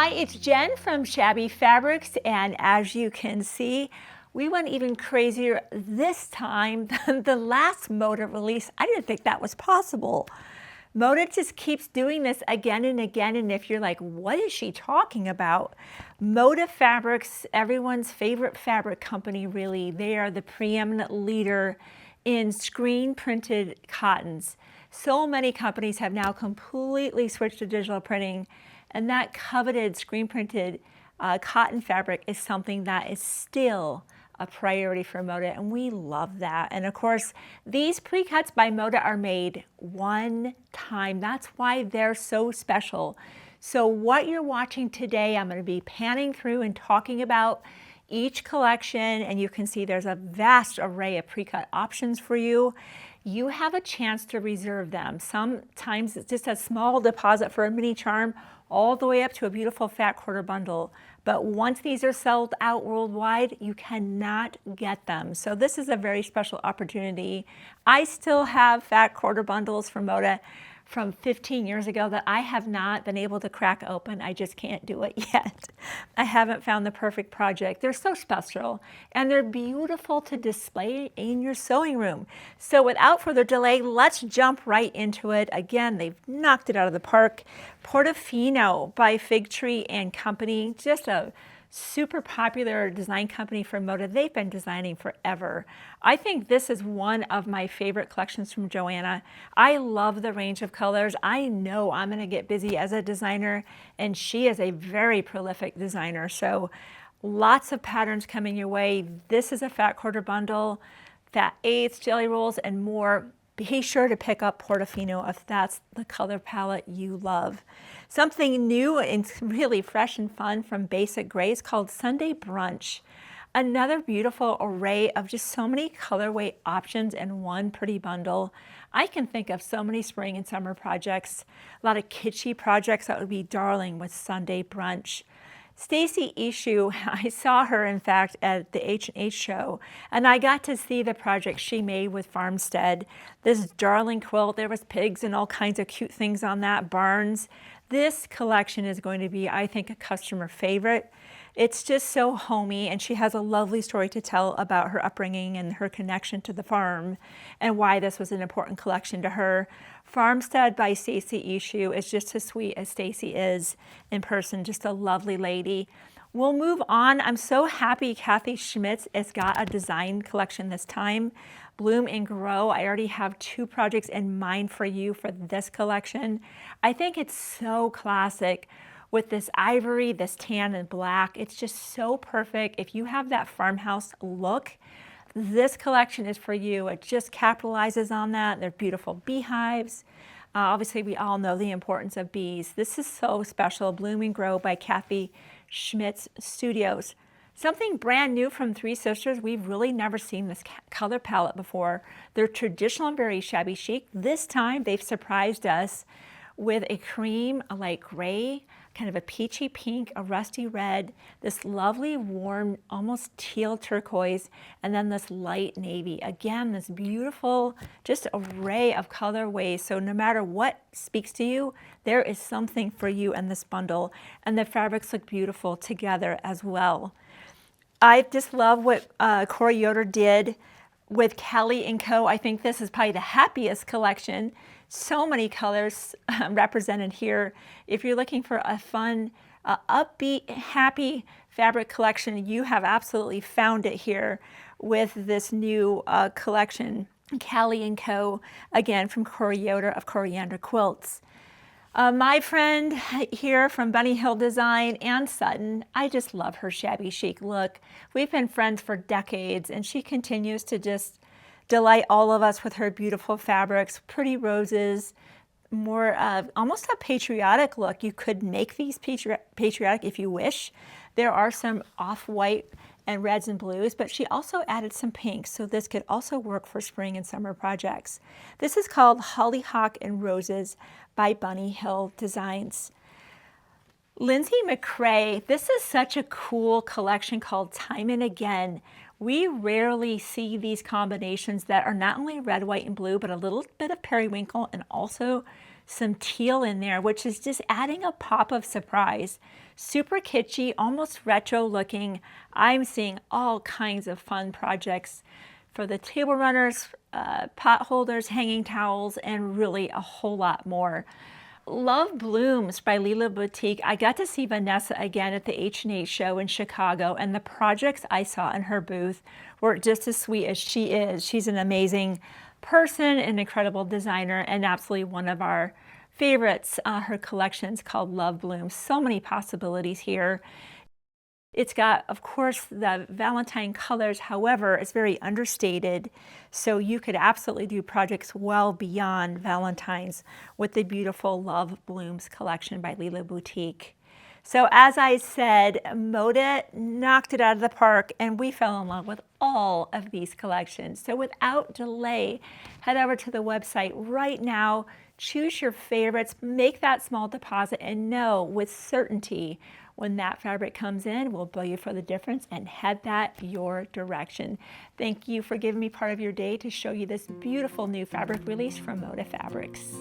Hi, it's Jen from Shabby Fabrics, and as you can see, we went even crazier this time than the last Moda release. I didn't think that was possible. Moda just keeps doing this again and again, and if you're like, what is she talking about? Moda Fabrics, everyone's favorite fabric company really, they are the preeminent leader in screen printed cottons. So many companies have now completely switched to digital printing, and that coveted screen printed cotton fabric is something that is still a priority for Moda, and we love that. And of course, these precuts by Moda are made one time. That's why they're so special. So what you're watching today, I'm going to be panning through and talking about each collection, and you can see there's a vast array of precut options for you. You have a chance to reserve them. Sometimes it's just a small deposit for a mini charm, all the way up to a beautiful fat quarter bundle. But once these are sold out worldwide, you cannot get them. So this is a very special opportunity. I still have fat quarter bundles from Moda from 15 years ago that I have not been able to crack open. I just can't do it yet. I haven't found the perfect project. They're so special, and they're beautiful to display in your sewing room. So without further delay, let's jump right into it. Again, they've knocked it out of the park. Portofino by Fig Tree and Company, just a super popular design company for Moda. They've been designing forever. I think this is one of my favorite collections from Joanna. I love the range of colors. I know I'm going to get busy as a designer, and she is a very prolific designer. So lots of patterns coming your way. This is a fat quarter bundle, fat eighths, jelly rolls, and more. Be sure to pick up Portofino if that's the color palette you love. Something new and really fresh and fun from Basic Grays called Sunday Brunch. Another beautiful array of just so many colorway options in one pretty bundle. I can think of so many spring and summer projects, a lot of kitschy projects that would be darling with Sunday Brunch. Stacy Issue, I saw her in fact at the H&H show, and I got to see the project she made with Farmstead. This darling quilt, there was pigs and all kinds of cute things on that, barns. This collection is going to be, I think, a customer favorite. It's just so homey, and she has a lovely story to tell about her upbringing and her connection to the farm and why this was an important collection to her. Farmstead by Stacy Issue is just as sweet as Stacy is in person, just a lovely lady. We'll move on. I'm so happy Kathy Schmitz has got a design collection this time. Bloom and Grow. I already have two projects in mind for you for this collection. I think it's so classic with this ivory, this tan and black. It's just so perfect. If you have that farmhouse look, this collection is for you. It just capitalizes on that. They're beautiful beehives. Obviously, we all know the importance of bees. This is so special. Bloom and Grow by Kathy Schmitz Studios. Something brand new from Three Sisters. We've really never seen this color palette before. They're traditional and very shabby chic. This time, they've surprised us with a cream, a light gray, kind of a peachy pink, a rusty red, this lovely warm, almost teal turquoise, and then this light navy. Again, this beautiful, just array of colorways. So no matter what speaks to you, there is something for you in this bundle. And the fabrics look beautiful together as well. I just love what Corey Yoder did with Cali and Co. I think this is probably the happiest collection. So many colors represented here. If you're looking for a fun, upbeat, happy fabric collection, you have absolutely found it here with this new collection, Cali and Co. Again, from Corey Yoder of Coriander Quilts. My friend here from Bunny Hill Design, Ann Sutton, I just love her shabby chic look. We've been friends for decades, and she continues to just delight all of us with her beautiful fabrics, pretty roses, more almost a patriotic look. You could make these patriotic if you wish. There are some off-white and reds and blues, but she also added some pinks, so this could also work for spring and summer projects. This is called Hollyhock and Roses by Bunny Hill Designs. Lindsay McCrae, this is such a cool collection called Time and Again. We rarely see these combinations that are not only red, white, and blue, but a little bit of periwinkle and also some teal in there, which is just adding a pop of surprise. Super kitschy, almost retro looking. I'm seeing all kinds of fun projects for the table runners, pot holders, hanging towels, and really a whole lot more. Love Blooms by Lella Boutique. I got to see Vanessa again at the H&H show in Chicago, and the projects I saw in her booth were just as sweet as she is. She's an amazing person, an incredible designer, and absolutely one of our favorites. Her collection's called Love Blooms. So many possibilities here. It's got, of course, the Valentine colors. However, it's very understated, so you could absolutely do projects well beyond Valentine's with the beautiful Love Blooms collection by Lella Boutique. So as I said, Moda knocked it out of the park, and we fell in love with all of these collections. So without delay, head over to the website right now, choose your favorites, make that small deposit, and know with certainty when that fabric comes in, we'll bill you for the difference and head that your direction. Thank you for giving me part of your day to show you this beautiful new fabric release from Moda Fabrics.